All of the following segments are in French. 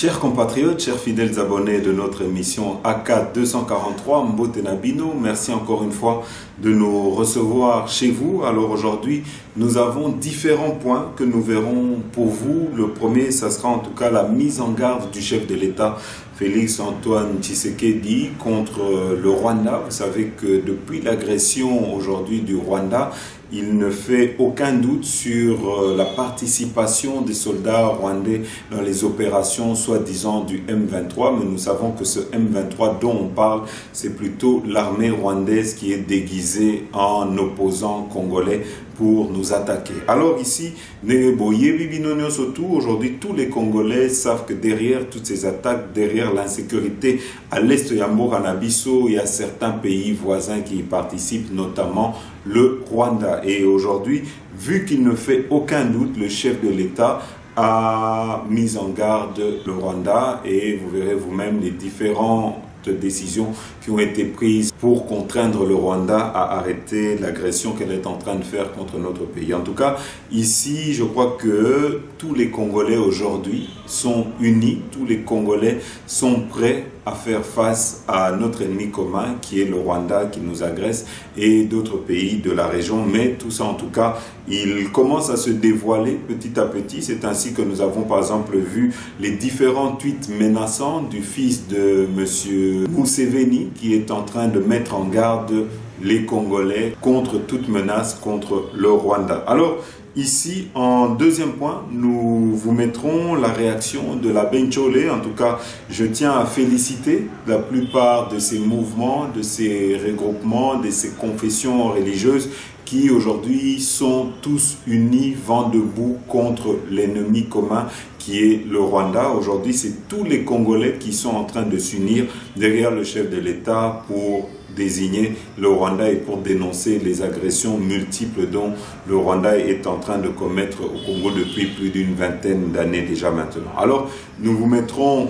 Chers compatriotes, chers fidèles abonnés de notre émission AK 243 Mbote Nabino, merci encore une fois de nous recevoir chez vous. Alors aujourd'hui, nous avons différents points que nous verrons pour vous. Le premier, ça sera en tout cas la mise en garde du chef de l'État, Félix Antoine Tshisekedi, contre le Rwanda. Vous savez que depuis l'agression aujourd'hui du Rwanda, il ne fait aucun doute sur la participation des soldats rwandais dans les opérations soi-disant du M23, mais nous savons que ce M23 dont on parle, c'est plutôt l'armée rwandaise qui est déguisée en opposant congolais pour nous attaquer. Alors ici, aujourd'hui tous les Congolais savent que derrière toutes ces attaques, derrière l'insécurité à l'est de Yambo-Ranabiso, il y a certains pays voisins qui y participent, notamment le Rwanda. Et aujourd'hui, vu qu'il ne fait aucun doute, le chef de l'État a mis en garde le Rwanda et vous verrez vous-même les différentes décisions qui ont été prises pour contraindre le Rwanda à arrêter l'agression qu'elle est en train de faire contre notre pays. En tout cas, ici, je crois que tous les Congolais aujourd'hui sont unis, tous les Congolais sont prêts à faire face à notre ennemi commun qui est le Rwanda qui nous agresse et d'autres pays de la région. Mais tout ça en tout cas, il commence à se dévoiler petit à petit. C'est ainsi que nous avons par exemple vu les différents tweets menaçants du fils de M. Museveni qui est en train de mettre en garde les Congolais contre toute menace contre le Rwanda. Alors, ici, en deuxième point, nous vous mettrons la réaction de la Benchole. En tout cas, je tiens à féliciter la plupart de ces mouvements, de ces regroupements, de ces confessions religieuses qui aujourd'hui sont tous unis, vent debout contre l'ennemi commun qui est le Rwanda. Aujourd'hui, c'est tous les Congolais qui sont en train de s'unir derrière le chef de l'État pour désigner le Rwanda et pour dénoncer les agressions multiples dont le Rwanda est en train de commettre au Congo depuis plus d'une vingtaine d'années déjà maintenant. Alors, nous vous mettrons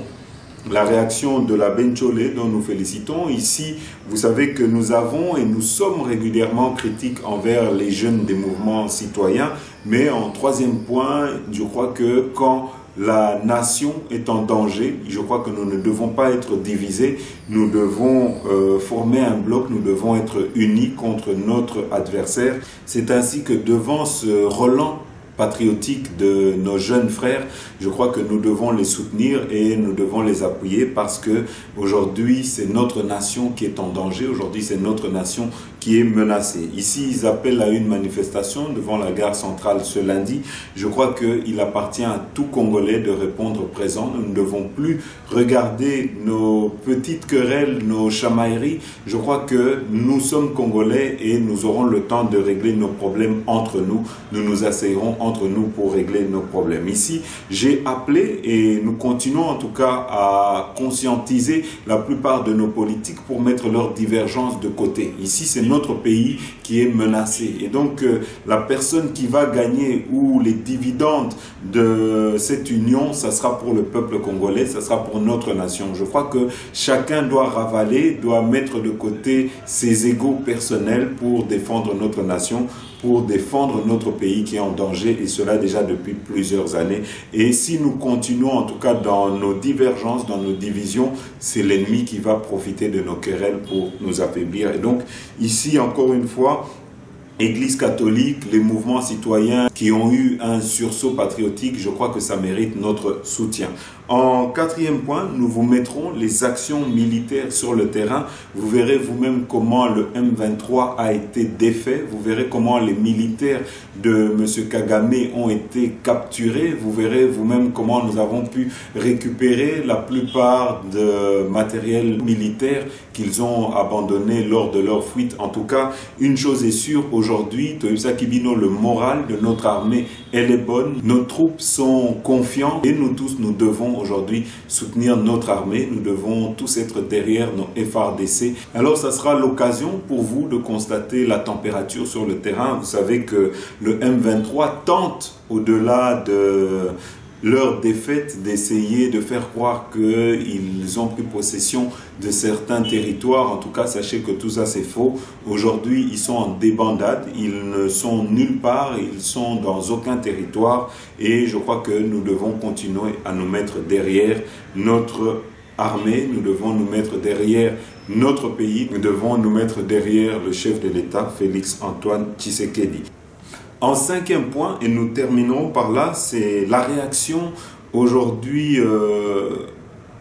la réaction de la Benchole dont nous félicitons. Ici, vous savez que nous avons et nous sommes régulièrement critiques envers les jeunes des mouvements citoyens, mais en troisième point, je crois que quand la nation est en danger, je crois que nous ne devons pas être divisés, nous devons former un bloc, nous devons être unis contre notre adversaire. C'est ainsi que devant ce relent patriotique de nos jeunes frères, je crois que nous devons les soutenir et nous devons les appuyer parce que aujourd'hui c'est notre nation qui est en danger, aujourd'hui c'est notre nation qui est menacée. Ici ils appellent à une manifestation devant la gare centrale ce lundi. Je crois qu'il appartient à tout Congolais de répondre présent. Nous ne devons plus regarder nos petites querelles, nos chamailleries. Je crois que nous sommes Congolais et nous aurons le temps de régler nos problèmes entre nous. Nous nous asseyerons entre nous pour régler nos problèmes. Ici, j'ai appelé et nous continuons en tout cas à conscientiser la plupart de nos politiques pour mettre leurs divergences de côté. Ici, c'est notre pays qui est menacé. Et donc, la personne qui va gagner ou les dividendes de cette union, ça sera pour le peuple congolais, ça sera pour notre nation. Je crois que chacun doit ravaler, doit mettre de côté ses égos personnels pour défendre notre nation, pour défendre notre pays qui est en danger, et cela déjà depuis plusieurs années. Et si nous continuons en tout cas dans nos divergences, dans nos divisions, c'est l'ennemi qui va profiter de nos querelles pour nous affaiblir. Et donc ici encore une fois, Église catholique, les mouvements citoyens qui ont eu un sursaut patriotique, je crois que ça mérite notre soutien. En quatrième point, nous vous mettrons les actions militaires sur le terrain. Vous verrez vous-même comment le M23 a été défait. Vous verrez comment les militaires de M. Kagame ont été capturés. Vous verrez vous-même comment nous avons pu récupérer la plupart de matériel militaire qu'ils ont abandonné lors de leur fuite. En tout cas, une chose est sûre, aujourd'hui, le moral de notre armée, elle est bonne. Nos troupes sont confiants et nous tous, nous devons aujourd'hui soutenir notre armée. Nous devons tous être derrière nos FARDC. Alors, ça sera l'occasion pour vous de constater la température sur le terrain. Vous savez que le M23 tente, au-delà leur défaite, d'essayer de faire croire qu'ils ont pris possession de certains territoires. En tout cas, sachez que tout ça c'est faux. Aujourd'hui, ils sont en débandade, ils ne sont nulle part, ils sont dans aucun territoire et je crois que nous devons continuer à nous mettre derrière notre armée, nous devons nous mettre derrière notre pays, nous devons nous mettre derrière le chef de l'État, Félix Antoine Tshisekedi. En cinquième point, et nous terminerons par là, c'est la réaction aujourd'hui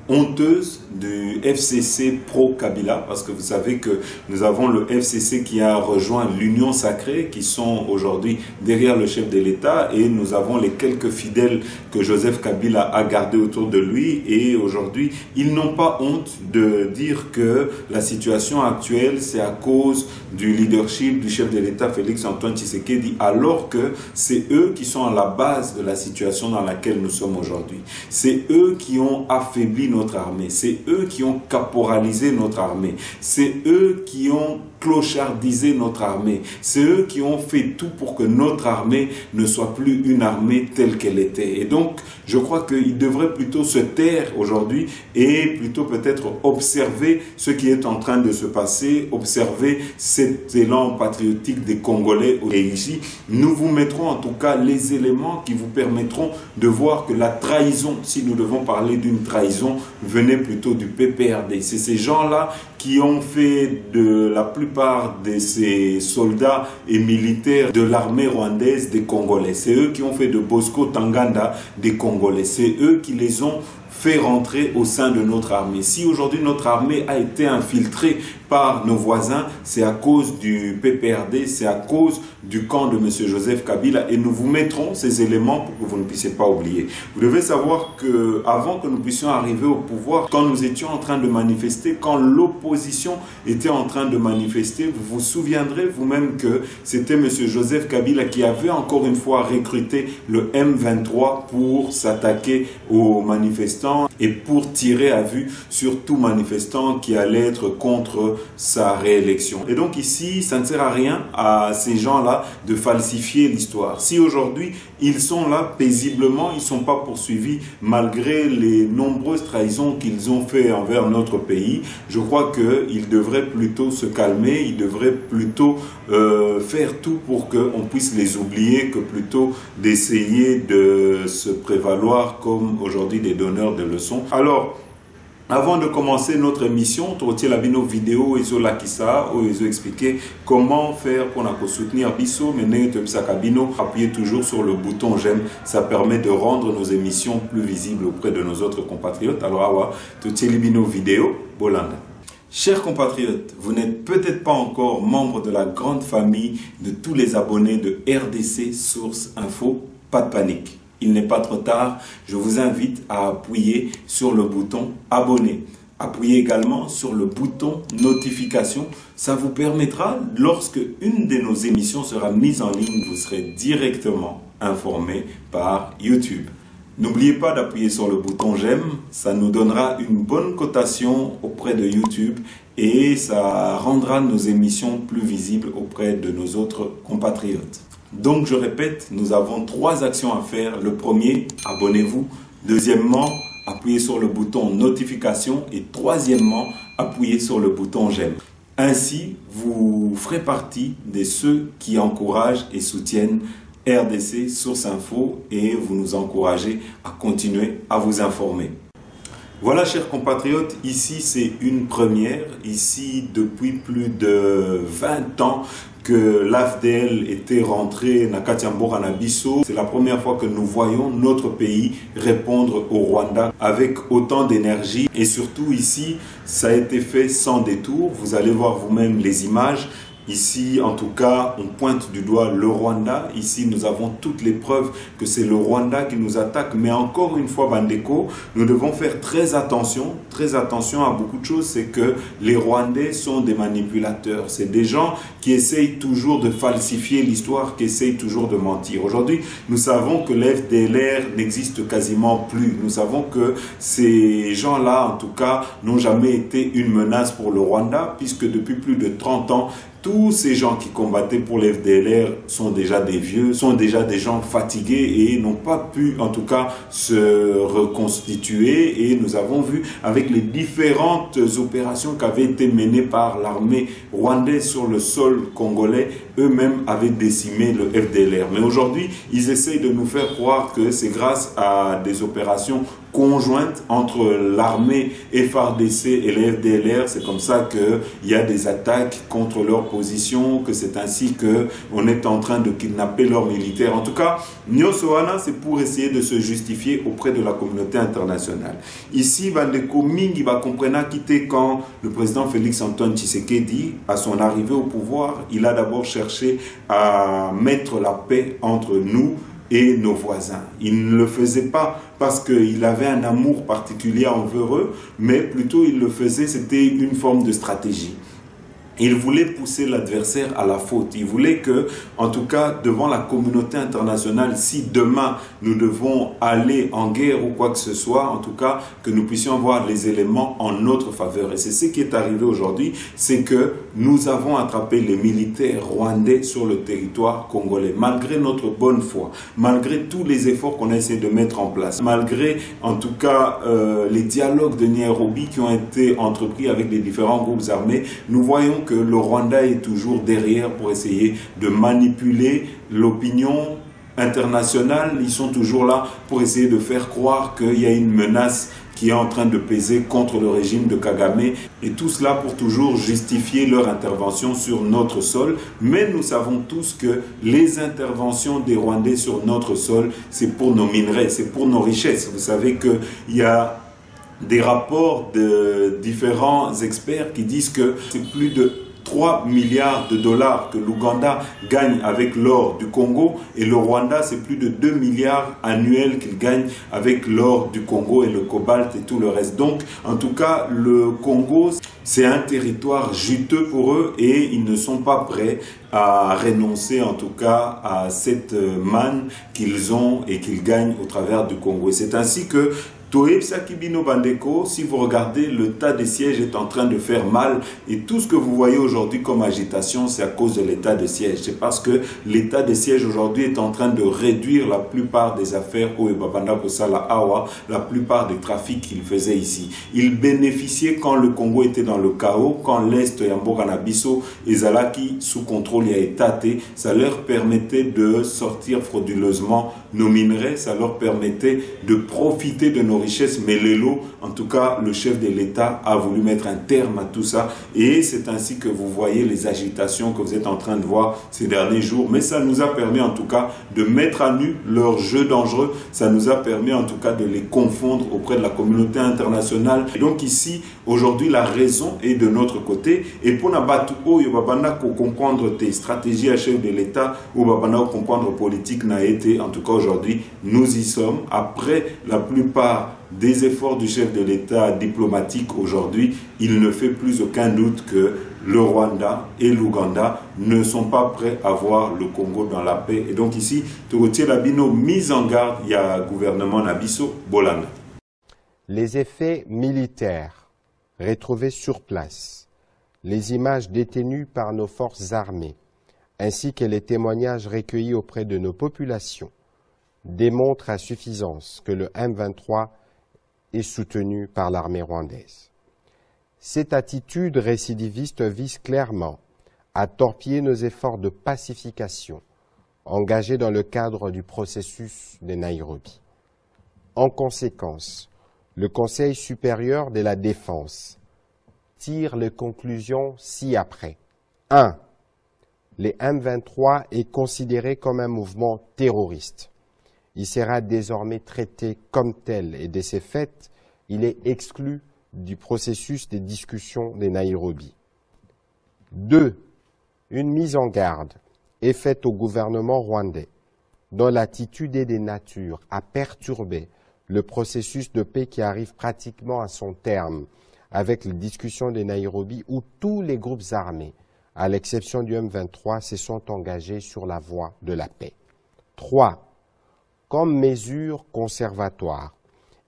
honteuse du FCC pro-Kabila, parce que vous savez que nous avons le FCC qui a rejoint l'Union Sacrée, qui sont aujourd'hui derrière le chef de l'État, et nous avons les quelques fidèles que Joseph Kabila a gardés autour de lui, et aujourd'hui, ils n'ont pas honte de dire que la situation actuelle, c'est à cause du leadership du chef de l'État, Félix Antoine Tshisekedi, alors que c'est eux qui sont à la base de la situation dans laquelle nous sommes aujourd'hui. C'est eux qui ont affaibli notre armée, c'est eux qui ont caporalisé notre armée, c'est eux qui ont clochardisé notre armée, c'est eux qui ont fait tout pour que notre armée ne soit plus une armée telle qu'elle était. Et donc, je crois qu'ils devraient plutôt se taire aujourd'hui et plutôt peut-être observer ce qui est en train de se passer, observer cet élan patriotique des Congolais. Et ici, nous vous mettrons en tout cas les éléments qui vous permettront de voir que la trahison, si nous devons parler d'une trahison, venait plutôt du PPRD. C'est ces gens-là qui ont fait de la plupart de ces soldats et militaires de l'armée rwandaise des Congolais. C'est eux qui ont fait de Bosco Tanganda des Congolais. C'est eux qui les ont fait rentrer au sein de notre armée. Si aujourd'hui notre armée a été infiltrée par nos voisins, c'est à cause du PPRD, c'est à cause du camp de M. Joseph Kabila, et nous vous mettrons ces éléments pour que vous ne puissiez pas oublier. Vous devez savoir que avant que nous puissions arriver au pouvoir, quand nous étions en train de manifester, quand l'opposition était en train de manifester, vous vous souviendrez vous-même que c'était M. Joseph Kabila qui avait encore une fois recruté le M23 pour s'attaquer aux manifestants et pour tirer à vue sur tout manifestant qui allait être contre sa réélection. Et donc ici, ça ne sert à rien à ces gens-là de falsifier l'histoire. Si aujourd'hui, ils sont là paisiblement, ils ne sont pas poursuivis malgré les nombreuses trahisons qu'ils ont fait envers notre pays, je crois qu'ils devraient plutôt se calmer, ils devraient plutôt faire tout pour qu'on puisse les oublier que plutôt d'essayer de se prévaloir comme aujourd'hui des donneurs de leçons. Alors, avant de commencer notre émission, tu la nos vidéos et la kisa où ils ont expliqué comment faire pour nous soutenir biso, mais appuyez toujours sur le bouton j'aime, ça permet de rendre nos émissions plus visibles auprès de nos autres compatriotes. Alors tu nos vidéos Bolanda. Chers compatriotes, vous n'êtes peut-être pas encore membre de la grande famille de tous les abonnés de RDC Source Info. Pas de panique. Il n'est pas trop tard, je vous invite à appuyer sur le bouton abonner. Appuyez également sur le bouton notification. Ça vous permettra, lorsque une de nos émissions sera mise en ligne, vous serez directement informé par YouTube. N'oubliez pas d'appuyer sur le bouton j'aime, ça nous donnera une bonne cotation auprès de YouTube et ça rendra nos émissions plus visibles auprès de nos autres compatriotes. Donc je répète, nous avons 3 actions à faire. Le premier, abonnez-vous. Deuxièmement, appuyez sur le bouton notification. Et troisièmement, appuyez sur le bouton j'aime. Ainsi, vous ferez partie de ceux qui encouragent et soutiennent RDC Source Info et vous nous encouragez à continuer à vous informer. Voilà, chers compatriotes, ici c'est une première. Ici, depuis plus de 20 ans, que l'AFDL était rentré na Katiambora na Bisso. C'est la première fois que nous voyons notre pays répondre au Rwanda avec autant d'énergie. Et surtout ici, ça a été fait sans détour. Vous allez voir vous-même les images. Ici, en tout cas, on pointe du doigt le Rwanda. Ici, nous avons toutes les preuves que c'est le Rwanda qui nous attaque. Mais encore une fois, Bandeko, nous devons faire très attention à beaucoup de choses. C'est que les Rwandais sont des manipulateurs. C'est des gens qui essayent toujours de falsifier l'histoire, qui essayent toujours de mentir. Aujourd'hui, nous savons que l'FDLR n'existe quasiment plus. Nous savons que ces gens-là, en tout cas, n'ont jamais été une menace pour le Rwanda, puisque depuis plus de 30 ans, Tous ces gens qui combattaient pour les FDLR sont déjà des vieux, sont déjà des gens fatigués et n'ont pas pu en tout cas se reconstituer. Et nous avons vu avec les différentes opérations qui avaient été menées par l'armée rwandaise sur le sol congolais, eux-mêmes avaient décimé le FDLR. Mais aujourd'hui, ils essayent de nous faire croire que c'est grâce à des opérations conjointe entre l'armée FARDC et les FDLR. C'est comme ça qu'il y a des attaques contre leur position, que c'est ainsi qu'on est en train de kidnapper leurs militaires. En tout cas, Nyosoana, c'est pour essayer de se justifier auprès de la communauté internationale. Ici, Bandeko Mingi va comprendre quitter quand le président Félix Antoine Tshisekedi, à son arrivée au pouvoir, il a d'abord cherché à mettre la paix entre nous et nos voisins. Il ne le faisait pas parce qu'il avait un amour particulier envers eux, mais plutôt il le faisait, c'était une forme de stratégie. Il voulait pousser l'adversaire à la faute. Il voulait que, en tout cas, devant la communauté internationale, si demain nous devons aller en guerre ou quoi que ce soit, en tout cas, que nous puissions avoir les éléments en notre faveur. Et c'est ce qui est arrivé aujourd'hui, c'est que nous avons attrapé les militaires rwandais sur le territoire congolais, malgré notre bonne foi, malgré tous les efforts qu'on a essayé de mettre en place, malgré, en tout cas, les dialogues de Nairobi qui ont été entrepris avec les différents groupes armés. Nous voyons que le Rwanda est toujours derrière pour essayer de manipuler l'opinion internationale. Ils sont toujours là pour essayer de faire croire qu'il y a une menace qui est en train de peser contre le régime de Kagame, et tout cela pour toujours justifier leur intervention sur notre sol. Mais nous savons tous que les interventions des Rwandais sur notre sol, c'est pour nos minerais, c'est pour nos richesses. Vous savez qu'il y a des rapports de différents experts qui disent que c'est plus de 3 milliards de dollars que l'Ouganda gagne avec l'or du Congo, et le Rwanda, c'est plus de 2 milliards annuels qu'il gagne avec l'or du Congo et le cobalt et tout le reste. Donc, en tout cas, le Congo, c'est un territoire juteux pour eux et ils ne sont pas prêts à renoncer en tout cas à cette manne qu'ils ont et qu'ils gagnent au travers du Congo. Et c'est ainsi que si vous regardez, le tas de siège est en train de faire mal, et tout ce que vous voyez aujourd'hui comme agitation, c'est à cause de l'état de siège. C'est parce que l'état de siège aujourd'hui est en train de réduire la plupart des affaires au Babanda Kosala Awa, la plupart des trafics qu'il faisait ici. Il bénéficiait quand le Congo était dans le chaos, quand l'Est Yamboganabiso et Zalaki sous contrôle et étaté, ça leur permettait de sortir frauduleusement nos minerais, ça leur permettait de profiter de nos richesses. Mais Lelo, en tout cas, le chef de l'État a voulu mettre un terme à tout ça, et c'est ainsi que vous voyez les agitations que vous êtes en train de voir ces derniers jours. Mais ça nous a permis en tout cas de mettre à nu leur jeu dangereux, ça nous a permis en tout cas de les confondre auprès de la communauté internationale. Et donc ici, aujourd'hui, la raison est de notre côté, et pour Nabatu Oyo Babana comprendre tes stratégies à chef de l'État ou Babana comprendre politique n'a été, en tout cas aujourd'hui, nous y sommes. Après la plupart des efforts du chef de l'État diplomatique aujourd'hui, il ne fait plus aucun doute que le Rwanda et l'Ouganda ne sont pas prêts à voir le Congo dans la paix. Et donc ici, Torotier Labino, mise en garde, il y a un gouvernement Nabiso, Bolanda. Les effets militaires retrouvés sur place, les images détenues par nos forces armées, ainsi que les témoignages recueillis auprès de nos populations, démontrent à suffisance que le M23 est soutenu par l'armée rwandaise. Cette attitude récidiviste vise clairement à torpiller nos efforts de pacification engagés dans le cadre du processus de Nairobi. En conséquence, le Conseil supérieur de la défense tire les conclusions ci-après. 1. Les M23 est considéré comme un mouvement terroriste. Il sera désormais traité comme tel, et de ce fait, il est exclu du processus de discussion de Nairobi. 2. Une mise en garde est faite au gouvernement rwandais, dont l'attitude est de nature à perturber le processus de paix qui arrive pratiquement à son terme avec les discussions de Nairobi, où tous les groupes armés, à l'exception du M23, se sont engagés sur la voie de la paix. 3. Comme mesure conservatoire,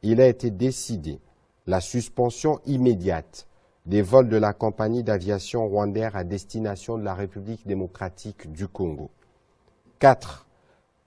il a été décidé la suspension immédiate des vols de la compagnie d'aviation Rwandair à destination de la République démocratique du Congo. 4.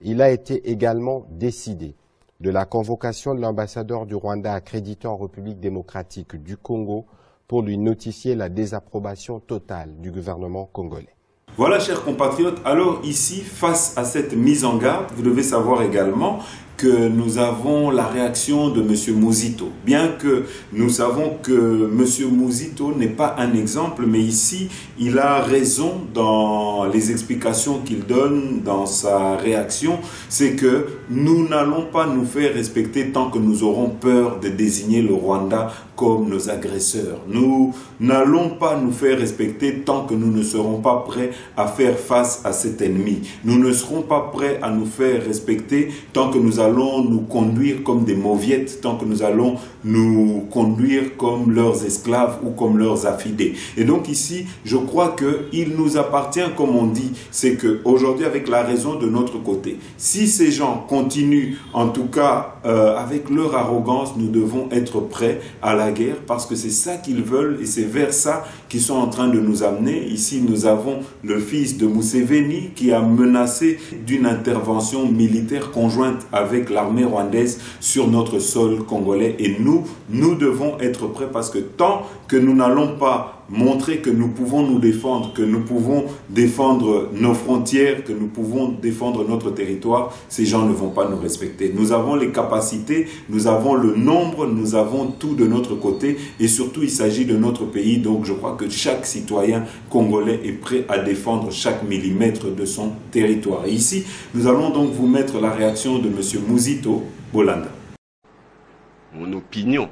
Il a été également décidé de la convocation de l'ambassadeur du Rwanda accrédité en République démocratique du Congo pour lui notifier la désapprobation totale du gouvernement congolais. Voilà, chers compatriotes, alors ici, face à cette mise en garde, vous devez savoir également que nous avons la réaction de M. Mouzito. Bien que nous savons que M. Mouzito n'est pas un exemple, mais ici, il a raison dans les explications qu'il donne, dans sa réaction, c'est que nous n'allons pas nous faire respecter tant que nous aurons peur de désigner le Rwanda comme nos agresseurs. Nous n'allons pas nous faire respecter tant que nous ne serons pas prêts à faire face à cet ennemi. Nous ne serons pas prêts à nous faire respecter tant que nous allons nous conduire comme des mauviettes, tant que nous allons nous conduire comme leurs esclaves ou comme leurs affidés. Et donc ici, je crois qu'il nous appartient, comme on dit, c'est qu'aujourd'hui, avec la raison de notre côté, si ces gens continuent, en tout cas avec leur arrogance, nous devons être prêts à la guerre parce que c'est ça qu'ils veulent et c'est vers ça qu'ils sont en train de nous amener. Ici, nous avons le fils de Museveni qui a menacé d'une intervention militaire conjointe avec l'armée rwandaise sur notre sol congolais. Et nous devons être prêts parce que tant que nous n'allons pas montrer que nous pouvons nous défendre, que nous pouvons défendre nos frontières, que nous pouvons défendre notre territoire, ces gens ne vont pas nous respecter. Nous avons les capacités, nous avons le nombre, nous avons tout de notre côté et surtout il s'agit de notre pays. Donc je crois que chaque citoyen congolais est prêt à défendre chaque millimètre de son territoire. Et ici, nous allons donc vous mettre la réaction de M. Mouzito Bolanda. Mon opinion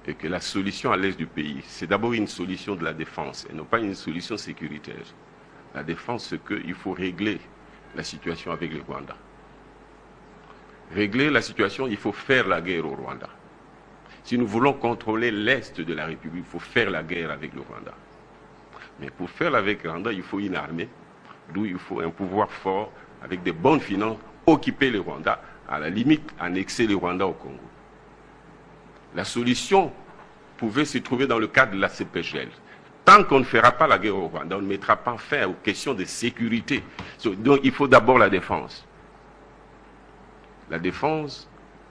et que la solution à l'est du pays, c'est d'abord une solution de la défense et non pas une solution sécuritaire. La défense, c'est qu'il faut régler la situation avec le Rwanda. Régler la situation, il faut faire la guerre au Rwanda. Si nous voulons contrôler l'est de la République, il faut faire la guerre avec le Rwanda. Mais pour faire avec le Rwanda, il faut une armée, d'où il faut un pouvoir fort, avec des bonnes finances, occuper le Rwanda, à la limite, annexer le Rwanda au Congo. La solution pouvait se trouver dans le cadre de la CPGL. Tant qu'on ne fera pas la guerre au Rwanda, on ne mettra pas fin aux questions de sécurité. Donc il faut d'abord la défense. La défense,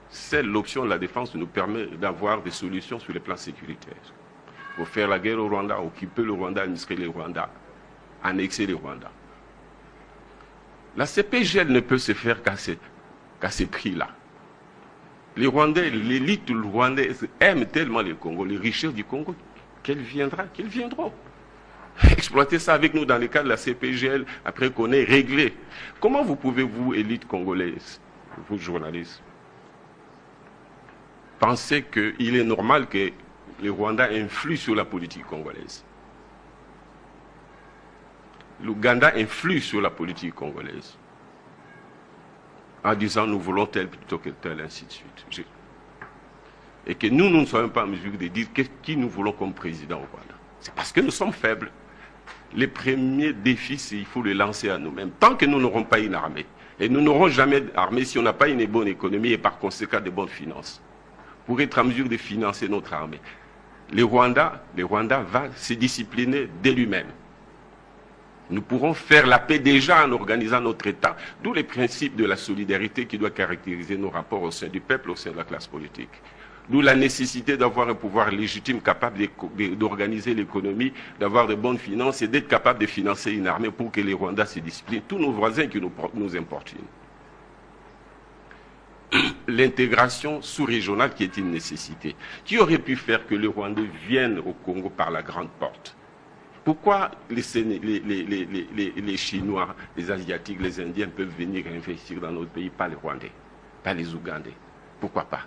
c'est l'option de la défense qui nous permet d'avoir des solutions sur le plan sécuritaire. Il faut faire la guerre au Rwanda, occuper le Rwanda, administrer le Rwanda, annexer le Rwanda. La CPGL ne peut se faire qu'à ces prix-là. Les Rwandais, l'élite rwandaise aime tellement le Congo, les richesses du Congo, qu'elles viendront. Exploiter ça avec nous dans le cadre de la CPGL, après qu'on ait réglé. Comment vous pouvez, vous, élite congolaise, vous journalistes, penser qu'il est normal que les Rwandais influent sur la politique congolaise? L'Ouganda influe sur la politique congolaise en disant nous voulons tel plutôt que tel, ainsi de suite. Et que nous ne sommes pas en mesure de dire qui nous voulons comme président au Rwanda. C'est parce que nous sommes faibles. Les premiers défis, il faut les lancer à nous-mêmes. Tant que nous n'aurons pas une armée, et nous n'aurons jamais d'armée si on n'a pas une bonne économie et par conséquent de bonnes finances, pour être en mesure de financer notre armée. Le Rwanda va se discipliner de lui-même. Nous pourrons faire la paix déjà en organisant notre État. D'où les principes de la solidarité qui doit caractériser nos rapports au sein du peuple, au sein de la classe politique. D'où la nécessité d'avoir un pouvoir légitime capable d'organiser l'économie, d'avoir de bonnes finances et d'être capable de financer une armée pour que les Rwandais se disciplinent. Tous nos voisins qui nous importunent. L'intégration sous-régionale qui est une nécessité. Qui aurait pu faire que les Rwandais viennent au Congo par la grande porte? Pourquoi les Chinois, les Asiatiques, les Indiens peuvent venir investir dans notre pays, pas les Rwandais, pas les Ougandais? Pourquoi pas?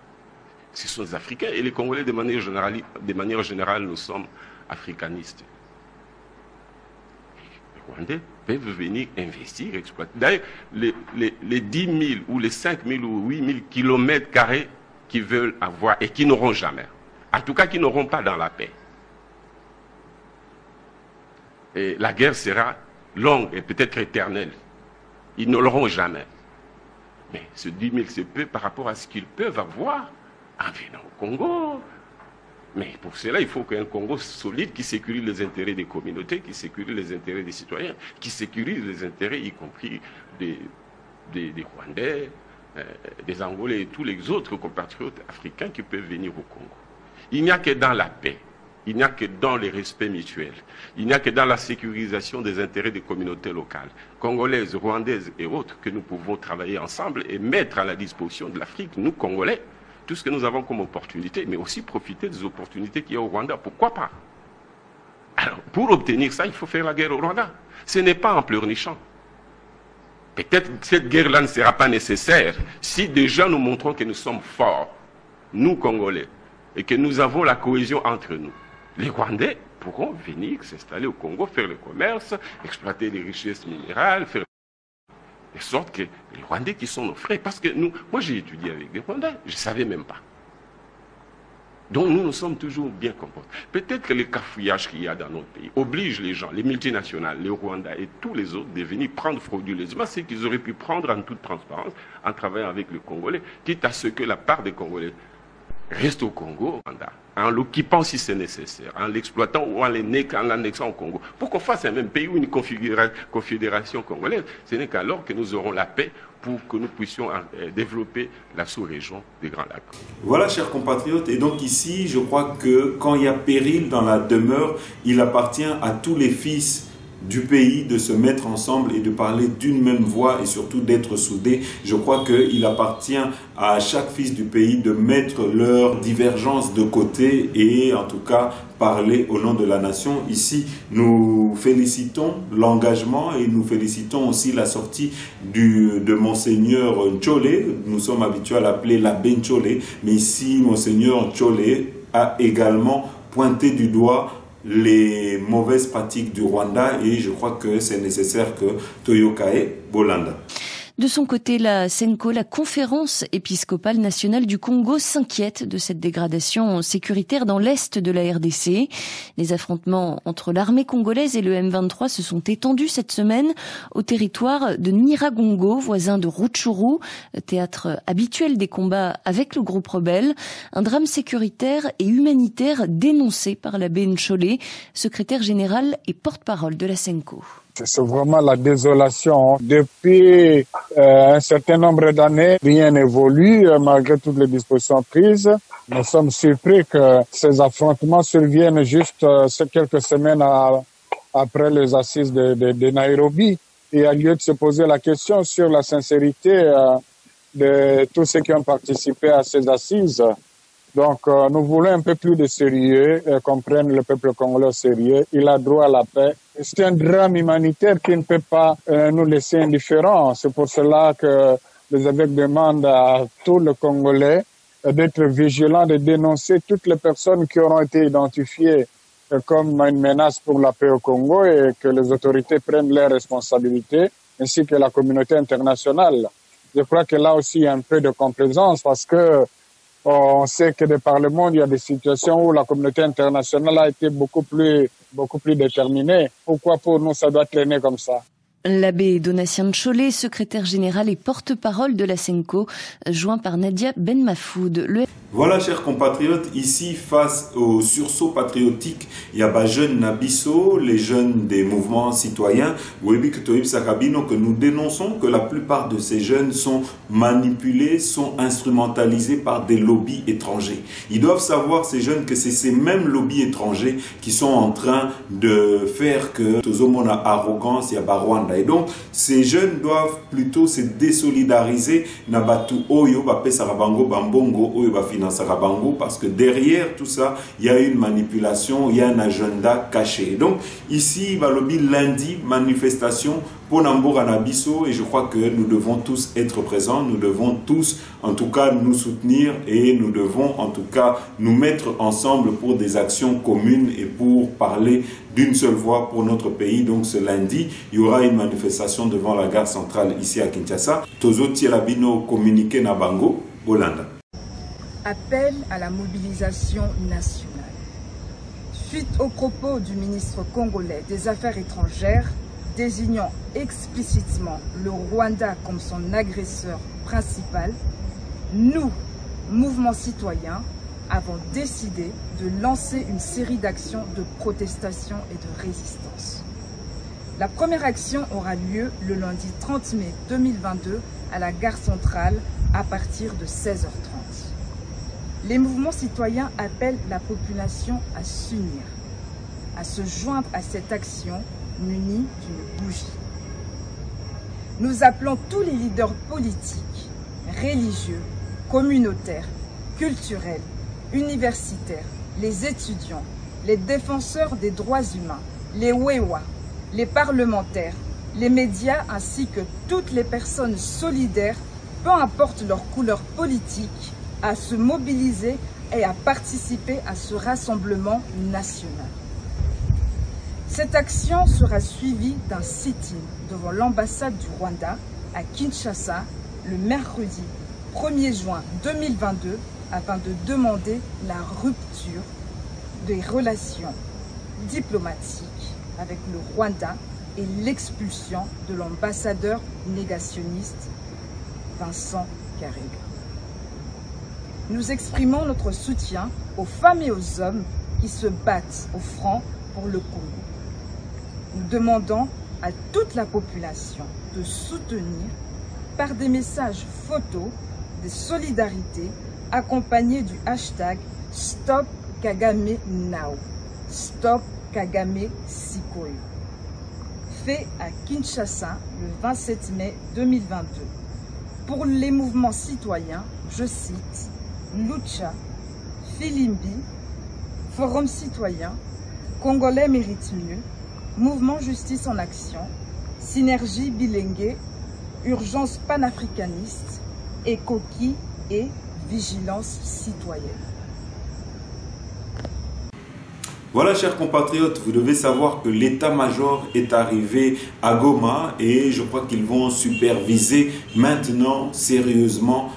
Ce sont les Africains et les Congolais, de manière générale, nous sommes africanistes. Les Rwandais peuvent venir investir, exploiter. D'ailleurs, les 10 000 ou les 5 000 ou 8 000 kilomètres carrés qu'ils veulent avoir et qui n'auront jamais, en tout cas qui n'auront pas dans la paix. Et la guerre sera longue et peut-être éternelle. Ils ne l'auront jamais. Mais ce 10 000, c'est peu par rapport à ce qu'ils peuvent avoir en venant au Congo, Mais pour cela, il faut qu'un Congo solide qui sécurise les intérêts des communautés, qui sécurise les intérêts des citoyens, qui sécurise les intérêts, y compris des Rwandais, des Angolais et tous les autres compatriotes africains qui peuvent venir au Congo. Il n'y a que dans la paix, il n'y a que dans les respects mutuels, il n'y a que dans la sécurisation des intérêts des communautés locales, congolaises, rwandaises et autres, que nous pouvons travailler ensemble et mettre à la disposition de l'Afrique, nous Congolais, tout ce que nous avons comme opportunité, mais aussi profiter des opportunités qu'il y a au Rwanda. Pourquoi pas? Alors, pour obtenir ça, il faut faire la guerre au Rwanda. Ce n'est pas en pleurnichant. Peut-être que cette guerre-là ne sera pas nécessaire si déjà nous montrons que nous sommes forts, nous Congolais, et que nous avons la cohésion entre nous. Les Rwandais pourront venir s'installer au Congo, faire le commerce, exploiter les richesses minérales, faire de sorte que les Rwandais qui sont nos frères, parce que nous, moi j'ai étudié avec des Rwandais, je ne savais même pas. Donc nous sommes toujours bien comportés. Peut-être que le cafouillage qu'il y a dans notre pays oblige les gens, les multinationales, les Rwandais et tous les autres de venir prendre frauduleusement ce qu'ils auraient pu prendre en toute transparence en travaillant avec les Congolais, quitte à ce que la part des Congolais reste au Congo, en l'occupant si c'est nécessaire, en l'exploitant ou en l'annexant au Congo. Pour qu'on fasse un même pays ou une confédération congolaise, ce n'est qu'alors que nous aurons la paix pour que nous puissions développer la sous-région des Grands Lacs. Voilà, chers compatriotes, et donc ici, je crois que quand il y a péril dans la demeure, il appartient à tous les fils du pays de se mettre ensemble et de parler d'une même voix et surtout d'être soudés. Je crois qu'il appartient à chaque fils du pays de mettre leurs divergences de côté et en tout cas parler au nom de la nation. Ici, nous félicitons l'engagement et nous félicitons aussi la sortie de Monseigneur Ntcholé. Nous sommes habitués à l'appeler l'abbé Ntcholé, mais ici, Monseigneur Ntcholé a également pointé du doigt les mauvaises pratiques du Rwanda et je crois que c'est nécessaire que Toyokae Bolanda. De son côté, la SENCO, la Conférence épiscopale nationale du Congo, s'inquiète de cette dégradation sécuritaire dans l'est de la RDC. Les affrontements entre l'armée congolaise et le M23 se sont étendus cette semaine au territoire de Nyiragongo, voisin de Rutshuru, théâtre habituel des combats avec le groupe rebelle. Un drame sécuritaire et humanitaire dénoncé par l'abbé Ntcholé, secrétaire général et porte-parole de la SENCO. C'est vraiment la désolation. Depuis un certain nombre d'années, rien n'évolue malgré toutes les dispositions prises. Nous sommes surpris que ces affrontements surviennent juste quelques semaines après les assises de Nairobi. Il y a lieu de se poser la question sur la sincérité de tous ceux qui ont participé à ces assises. Donc, nous voulons un peu plus de sérieux, qu'on prenne le peuple congolais au sérieux. Il a droit à la paix. C'est un drame humanitaire qui ne peut pas nous laisser indifférents. C'est pour cela que les évêques demandent à tous les Congolais d'être vigilants, de dénoncer toutes les personnes qui auront été identifiées comme une menace pour la paix au Congo et que les autorités prennent leurs responsabilités, ainsi que la communauté internationale. Je crois que là aussi, il y a un peu de complaisance parce que on sait que de par le monde, il y a des situations où la communauté internationale a été beaucoup plus déterminée. Pourquoi pour nous, ça doit traîner comme ça? L'abbé Donatien Ntcholé, secrétaire général et porte-parole de la SENCO, joint par Nadia Ben Mafoud. Voilà, chers compatriotes, ici, face au sursaut patriotique, il y a des jeunes Nabiso, les jeunes des mouvements citoyens, que nous dénonçons que la plupart de ces jeunes sont manipulés, sont instrumentalisés par des lobbies étrangers. Ils doivent savoir, ces jeunes, que c'est ces mêmes lobbies étrangers qui sont en train de faire que Tozomona arrogance, il y a Rwanda. Et donc, ces jeunes doivent plutôt se désolidariser Nabatu Oyo, Bape Sarabango, Bambongo, Oyo, Sarabango, parce que derrière tout ça, il y a une manipulation, il y a un agenda caché. Donc, ici, Balobi, lundi, manifestation pour Nambour Anabiso, et je crois que nous devons tous être présents, nous devons tous, en tout cas, nous soutenir et nous devons, en tout cas, nous mettre ensemble pour des actions communes et pour parler d'une seule voix pour notre pays. Donc, ce lundi, il y aura une manifestation devant la gare centrale ici à Kinshasa. Tozo Tielabino communiqué Nabango, Bolanda. Appel à la mobilisation nationale. Suite aux propos du ministre congolais des Affaires étrangères, désignant explicitement le Rwanda comme son agresseur principal, nous, mouvement citoyen, avons décidé de lancer une série d'actions de protestation et de résistance. La première action aura lieu le lundi 30 mai 2022 à la gare centrale à partir de 16h30. Les mouvements citoyens appellent la population à s'unir, à se joindre à cette action munie d'une bougie. Nous appelons tous les leaders politiques, religieux, communautaires, culturels, universitaires, les étudiants, les défenseurs des droits humains, les Wewa, les parlementaires, les médias ainsi que toutes les personnes solidaires, peu importe leur couleur politique, à se mobiliser et à participer à ce rassemblement national. Cette action sera suivie d'un sit-in devant l'ambassade du Rwanda à Kinshasa le mercredi 1er juin 2022 afin de demander la rupture des relations diplomatiques avec le Rwanda et l'expulsion de l'ambassadeur négationniste Vincent Karega. Nous exprimons notre soutien aux femmes et aux hommes qui se battent au front pour le Congo. Nous demandons à toute la population de soutenir par des messages photos de solidarité accompagnés du hashtag Stop Kagame Now, Stop Kagame Sikoyo, fait à Kinshasa le 27 mai 2022. Pour les mouvements citoyens, je cite Lucha, Filimbi, Forum citoyen, Congolais mérite mieux, Mouvement Justice en Action, Synergie Bilingue, Urgence panafricaniste, Ekoki et Vigilance citoyenne. Voilà, chers compatriotes, vous devez savoir que l'état-major est arrivé à Goma et je crois qu'ils vont superviser maintenant sérieusement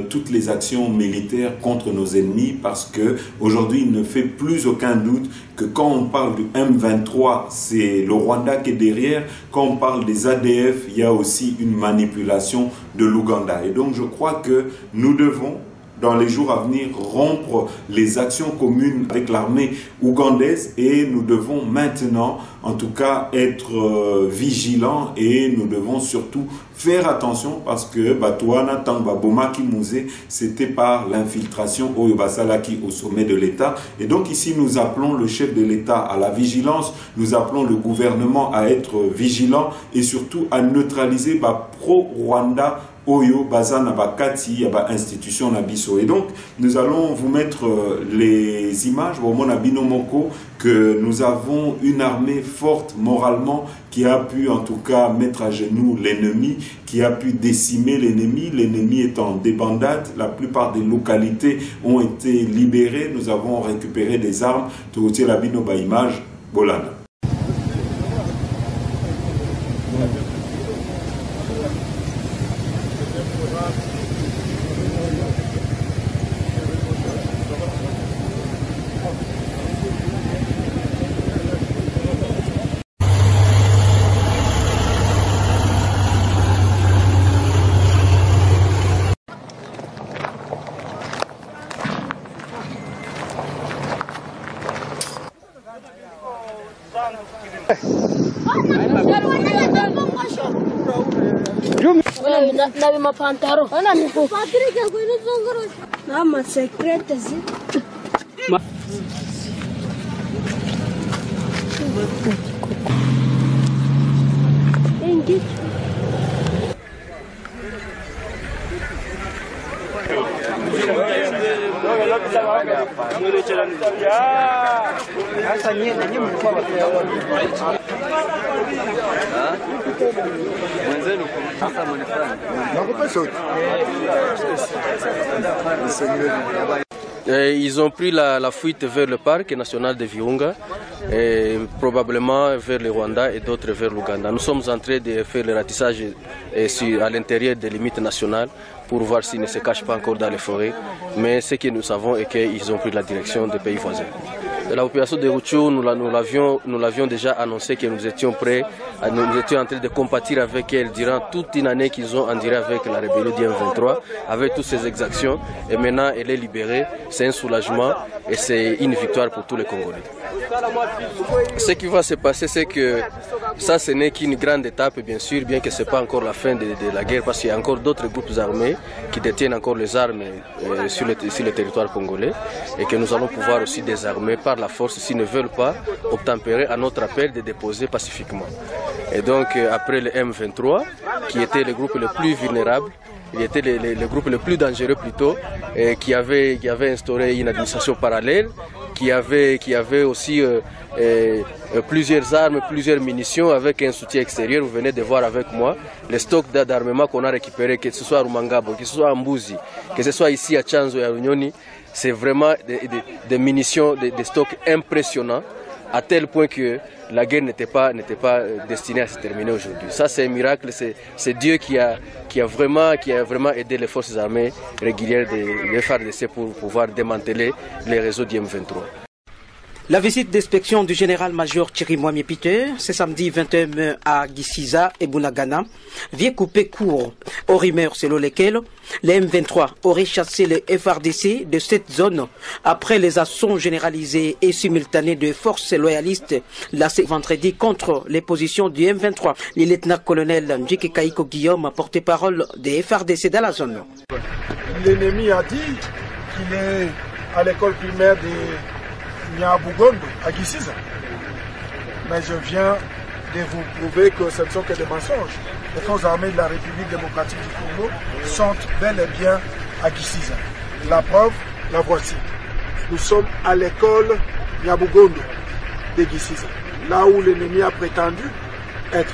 toutes les actions militaires contre nos ennemis, parce que aujourd'hui il ne fait plus aucun doute que quand on parle du M23, c'est le Rwanda qui est derrière. Quand on parle des ADF, il y a aussi une manipulation de l'Ouganda. Et donc je crois que nous devons dans les jours à venir rompre les actions communes avec l'armée ougandaise, et nous devons maintenant en tout cas être vigilants, et nous devons surtout faire attention parce que Batouana Tangba Bomaki Mouzé, c'était par l'infiltration au Yobasalaki au sommet de l'État. Et donc ici nous appelons le chef de l'État à la vigilance, nous appelons le gouvernement à être vigilant et surtout à neutraliser pro-Rwanda Oyo, Bazana, Bakati, Yaba institution Nabiso. Et donc, nous allons vous mettre les images, que nous avons une armée forte moralement qui a pu en tout cas mettre à genoux l'ennemi, qui a pu décimer l'ennemi. L'ennemi est en débandade, la plupart des localités ont été libérées, nous avons récupéré des armes. Tout la binoba image, Bolana. Nabi mapantaro. Ona mi Patrick ko ni zongoro. Na ma secret zi. Engi. Ils ont pris la fuite vers le parc national de Virunga, et probablement vers le Rwanda et d'autres vers l'Ouganda. Nous sommes en train de faire le ratissage à l'intérieur des limites nationales pour voir s'ils ne se cachent pas encore dans les forêts. Mais ce que nous savons est qu'ils ont pris la direction des pays voisins. La population de Rutshuru, nous l'avions déjà annoncé que nous étions prêts, nous étions en train de compatir avec elle durant toute une année qu'ils ont enduré avec la rébellion du M23, avec toutes ces exactions. Et maintenant, elle est libérée. C'est un soulagement et c'est une victoire pour tous les Congolais. Ce qui va se passer, c'est que ça, ce n'est qu'une grande étape, bien sûr, bien que ce n'est pas encore la fin de la guerre, parce qu'il y a encore d'autres groupes armés qui détiennent encore les armes sur le territoire congolais et que nous allons pouvoir aussi désarmer par la force s'ils ne veulent pas obtempérer à notre appel de déposer pacifiquement. Et donc, après le M23, qui était le groupe le plus vulnérable, il était le groupe le plus dangereux plutôt, et qui avait instauré une administration parallèle, qui avait aussi plusieurs armes, plusieurs munitions avec un soutien extérieur. Vous venez de voir avec moi les stocks d'armement qu'on a récupérés, que ce soit à Rumangabo, que ce soit à Mbuzi, que ce soit ici à Chanzo et à Runyoni. C'est vraiment des munitions, des stocks impressionnants, à tel point que la guerre n'était pas destinée à se terminer aujourd'hui. Ça, c'est un miracle, c'est Dieu qui a vraiment aidé les forces armées régulières des FARDC pour pouvoir démanteler les réseaux du M23. La visite d'inspection du général-major Thierry Mwami Peter, ce samedi 21 mai à Gisiza et Bunagana, vient couper court aux rumeurs selon lesquelles les M23 auraient chassé les FARDC de cette zone après les assauts généralisés et simultanés de forces loyalistes lancés vendredi contre les positions du M23. Le lieutenant-colonel Ndjike Kaiko Guillaume, porte-parole des FARDC dans la zone. L'ennemi a dit qu'il est à l'école primaire de Nyabugondo, à Gisiza. Mais je viens de vous prouver que ce ne sont que des mensonges. Les forces armées de la République démocratique du Congo sont bel et bien à Gisiza. La preuve, la voici. Nous sommes à l'école Nyabugondo de Gisiza, là où l'ennemi a prétendu être.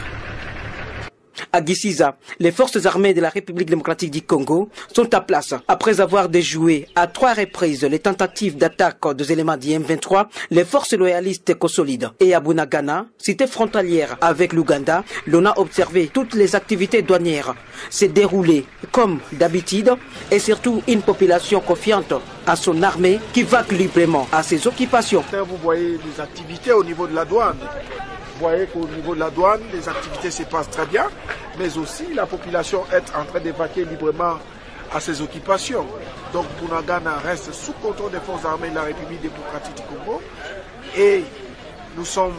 À Gisiza, les forces armées de la République démocratique du Congo sont à place. Après avoir déjoué à 3 reprises les tentatives d'attaque des éléments du M23, les forces loyalistes consolident. Et à Bunagana, cité frontalière avec l'Ouganda, l'on a observé toutes les activités douanières se dérouler comme d'habitude et surtout une population confiante à son armée qui va librement à ses occupations. Vous voyez les activités au niveau de la douane. Vous voyez qu'au niveau de la douane, les activités se passent très bien, mais aussi la population est en train d'évacuer librement à ses occupations. Donc Bunagana reste sous contrôle des forces armées de la République démocratique du Congo et nous sommes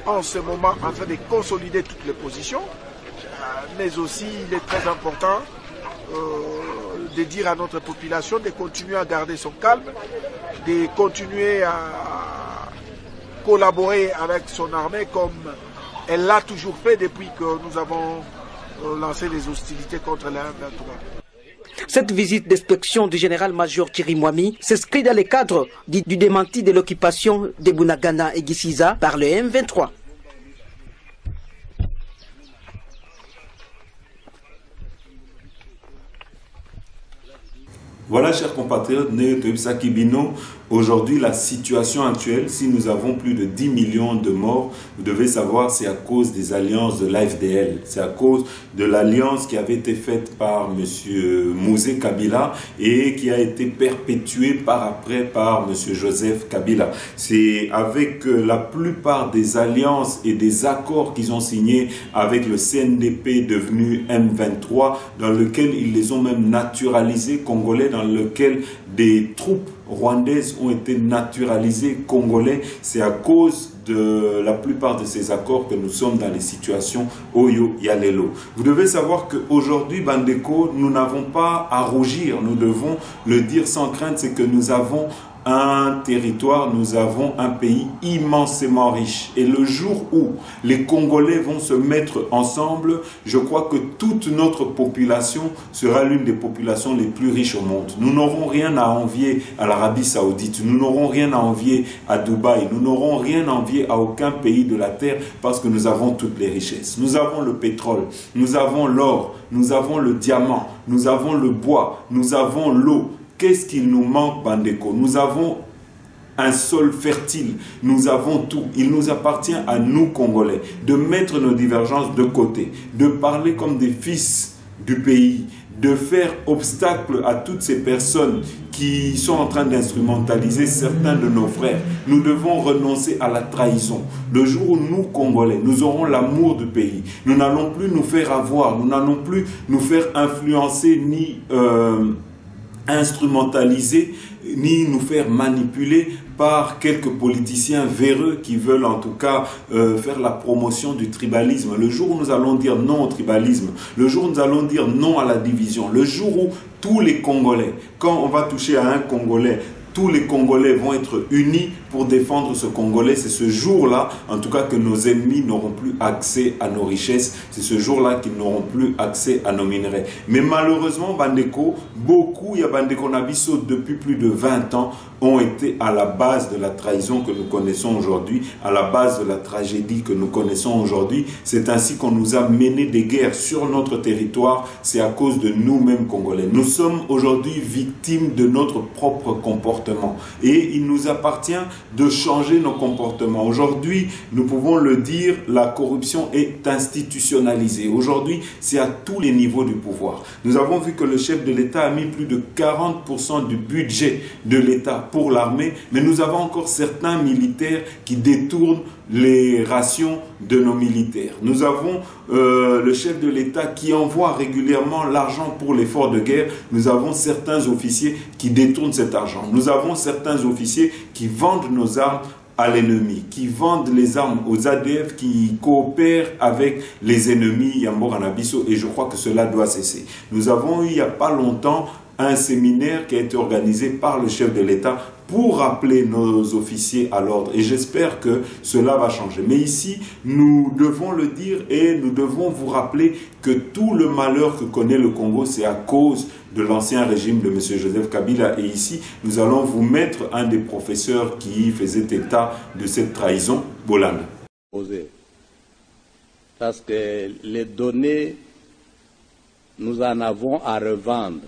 en ce moment en train de consolider toutes les positions, mais aussi il est très important de dire à notre population de continuer à garder son calme, de continuer à collaborer avec son armée comme elle l'a toujours fait depuis que nous avons lancé les hostilités contre la M23. Cette visite d'inspection du général-major Thierry Mwami s'inscrit dans le cadre du démenti de l'occupation de Bunagana et Gisiza par le M23. Voilà, chers compatriotes, aujourd'hui, la situation actuelle, si nous avons plus de 10 millions de morts, vous devez savoir, c'est à cause des alliances de l'AFDL. C'est à cause de l'alliance qui avait été faite par M. Mouzé Kabila et qui a été perpétuée par M. Joseph Kabila. C'est avec la plupart des alliances et des accords qu'ils ont signés avec le CNDP devenu M23, dans lequel ils les ont même naturalisés congolais, dans lequel des troupes rwandaises ont été naturalisées congolais. C'est à cause de la plupart de ces accords que nous sommes dans les situations Oyo Yalelo. Vous devez savoir qu'aujourd'hui, Bandeko, nous n'avons pas à rougir. Nous devons le dire sans crainte, c'est que nous avons un territoire, nous avons un pays immensément riche. Et le jour où les Congolais vont se mettre ensemble, je crois que toute notre population sera l'une des populations les plus riches au monde. Nous n'aurons rien à envier à l'Arabie Saoudite, nous n'aurons rien à envier à Dubaï, nous n'aurons rien à envier à aucun pays de la terre parce que nous avons toutes les richesses. Nous avons le pétrole, nous avons l'or, nous avons le diamant, nous avons le bois, nous avons l'eau. Qu'est-ce qu'il nous manque, Bandeko? Nous avons un sol fertile, nous avons tout. Il nous appartient à nous, Congolais, de mettre nos divergences de côté, de parler comme des fils du pays, de faire obstacle à toutes ces personnes qui sont en train d'instrumentaliser certains de nos frères. Nous devons renoncer à la trahison. Le jour où nous, Congolais, nous aurons l'amour du pays, nous n'allons plus nous faire avoir, nous n'allons plus nous faire influencer ni instrumentaliser, ni nous faire manipuler par quelques politiciens véreux qui veulent en tout cas faire la promotion du tribalisme. Le jour où nous allons dire non au tribalisme, le jour où nous allons dire non à la division, le jour où tous les Congolais, quand on va toucher à un Congolais, tous les Congolais vont être unis pour défendre ce Congolais. C'est ce jour-là, en tout cas, que nos ennemis n'auront plus accès à nos richesses. C'est ce jour-là qu'ils n'auront plus accès à nos minerais. Mais malheureusement, Bandeko, beaucoup, il y a Bandeko Nabiso depuis plus de 20 ans, ont été à la base de la trahison que nous connaissons aujourd'hui, à la base de la tragédie que nous connaissons aujourd'hui. C'est ainsi qu'on nous a mené des guerres sur notre territoire. C'est à cause de nous-mêmes Congolais. Nous sommes aujourd'hui victimes de notre propre comportement. Et il nous appartient de changer nos comportements. Aujourd'hui, nous pouvons le dire, la corruption est institutionnalisée. Aujourd'hui, c'est à tous les niveaux du pouvoir. Nous avons vu que le chef de l'État a mis plus de 40% du budget de l'État pour l'armée, mais nous avons encore certains militaires qui détournent les rations de nos militaires. Nous avons le chef de l'État qui envoie régulièrement l'argent pour l'effort de guerre. Nous avons certains officiers qui détournent cet argent. Nous avons certains officiers qui vendent nos armes à l'ennemi, qui vendent les armes aux ADF, qui coopèrent avec les ennemis Yambor Nabiso, et je crois que cela doit cesser. Nous avons eu il n'y a pas longtemps un séminaire qui a été organisé par le chef de l'État pour rappeler nos officiers à l'ordre. Et j'espère que cela va changer. Mais ici, nous devons le dire et nous devons vous rappeler que tout le malheur que connaît le Congo, c'est à cause de l'ancien régime de M. Joseph Kabila. Et ici, nous allons vous mettre un des professeurs qui faisait état de cette trahison, Bolan. Parce que les données, nous en avons à revendre.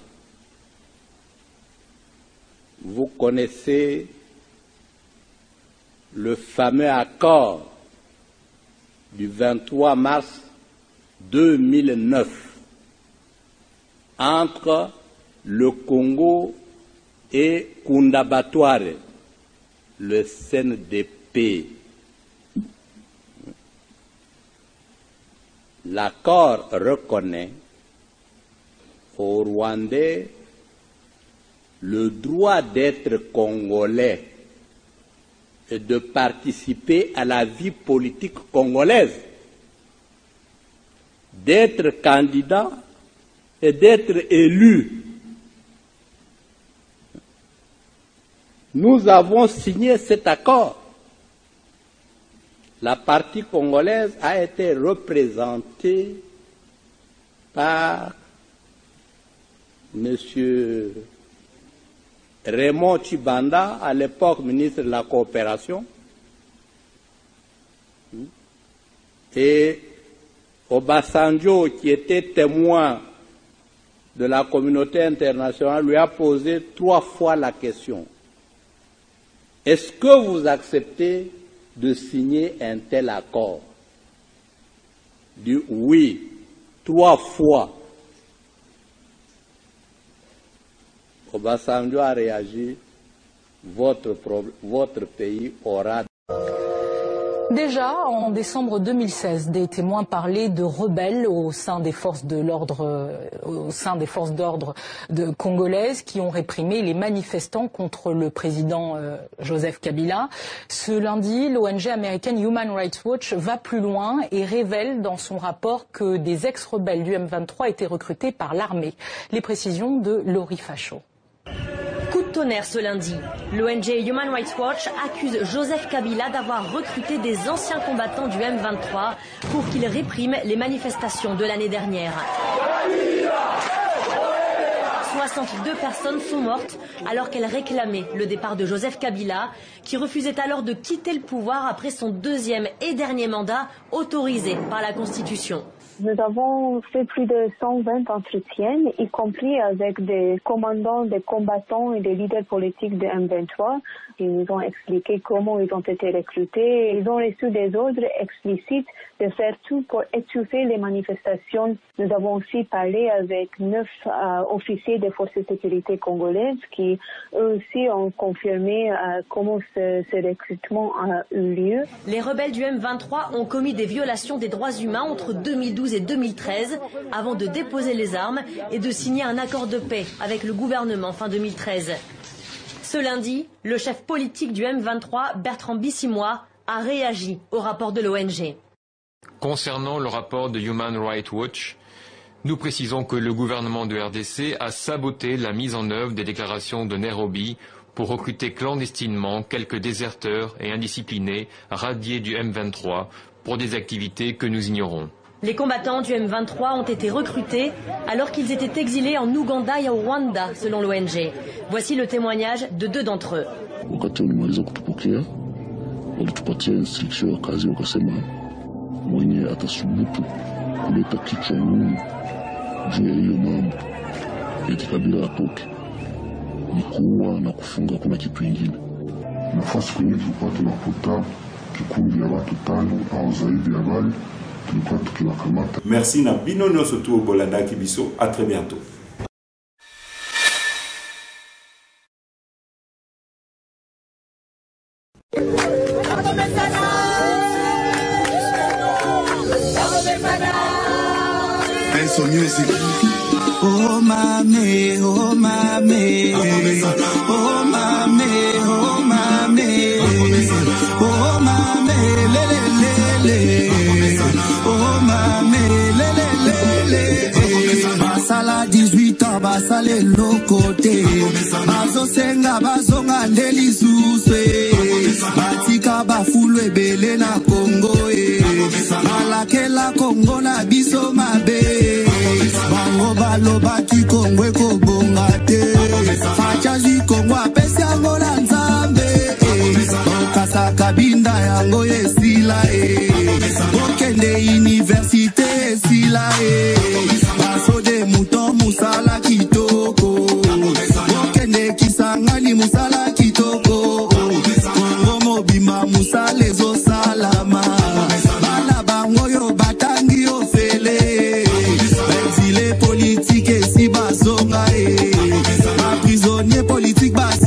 Vous connaissez le fameux accord du 23 mars 2009 entre le Congo et Kundabatware, le CNDP. L'accord reconnaît aux Rwandais le droit d'être congolais et de participer à la vie politique congolaise, d'être candidat et d'être élu. Nous avons signé cet accord. La partie congolaise a été représentée par M. Raymond Tshibanda, à l'époque ministre de la Coopération, et Obasanjo, qui était témoin de la communauté internationale, lui a posé 3 fois la question. Est-ce que vous acceptez de signer un tel accord? Il dit oui, 3 fois. Obasanjo a réagi, votre pays aura... Déjà, en décembre 2016, des témoins parlaient de rebelles au sein des forces d'ordre congolaises qui ont réprimé les manifestants contre le président Joseph Kabila. Ce lundi, l'ONG américaine Human Rights Watch va plus loin et révèle dans son rapport que des ex-rebelles du M23 étaient recrutés par l'armée. Les précisions de Laurie Fachot. Coup de tonnerre ce lundi. L'ONG Human Rights Watch accuse Joseph Kabila d'avoir recruté des anciens combattants du M23 pour qu'ils répriment les manifestations de l'année dernière. 62 personnes sont mortes alors qu'elles réclamaient le départ de Joseph Kabila, qui refusait alors de quitter le pouvoir après son 2e et dernier mandat autorisé par la Constitution. Nous avons fait plus de 120 entretiens, y compris avec des commandants, des combattants et des leaders politiques de M23. Ils nous ont expliqué comment ils ont été recrutés. Ils ont reçu des ordres explicites de faire tout pour étouffer les manifestations. Nous avons aussi parlé avec 9 officiers des forces de sécurité congolaises qui eux aussi ont confirmé comment ce recrutement a eu lieu. Les rebelles du M23 ont commis des violations des droits humains entre 2012 et 2013 avant de déposer les armes et de signer un accord de paix avec le gouvernement fin 2013. Ce lundi, le chef politique du M23, Bertrand Bissimois, a réagi au rapport de l'ONG. Concernant le rapport de Human Rights Watch, nous précisons que le gouvernement de RDC a saboté la mise en œuvre des déclarations de Nairobi pour recruter clandestinement quelques déserteurs et indisciplinés radiés du M23 pour des activités que nous ignorons. Les combattants du M23 ont été recrutés alors qu'ils étaient exilés en Ouganda et au Rwanda, selon l'ONG. Voici le témoignage de 2 d'entre eux. Nafasi kwenye tulikuwa tunakuta kikundi ya watu 5 au zaidi ya wale tulikuwa tukiwakamata. Merci na bino nyonso tu bolanda kibiso. À très bientôt. Oh mame, oh mame, oh mame, oh mame, oh mame, le le le le, oh mame, le le le le. Basala 18 ans, basale lokote, bazo senga bazonga ndeli suswe, batika bafulwe bele na Congo balakela Congo na biso mabe. Bango balo bati Kongwe ko bonga te Fachazi Kongo apesi yango la nzambe Okasa kabinda yango esila Okende universite esila Baso de mouton musala kitoko Okende kisangani musala kitoko Kongo mobima musala ezo salama Bana bango yo batangi ofele politique et si bazonga ma prisonnier politique bas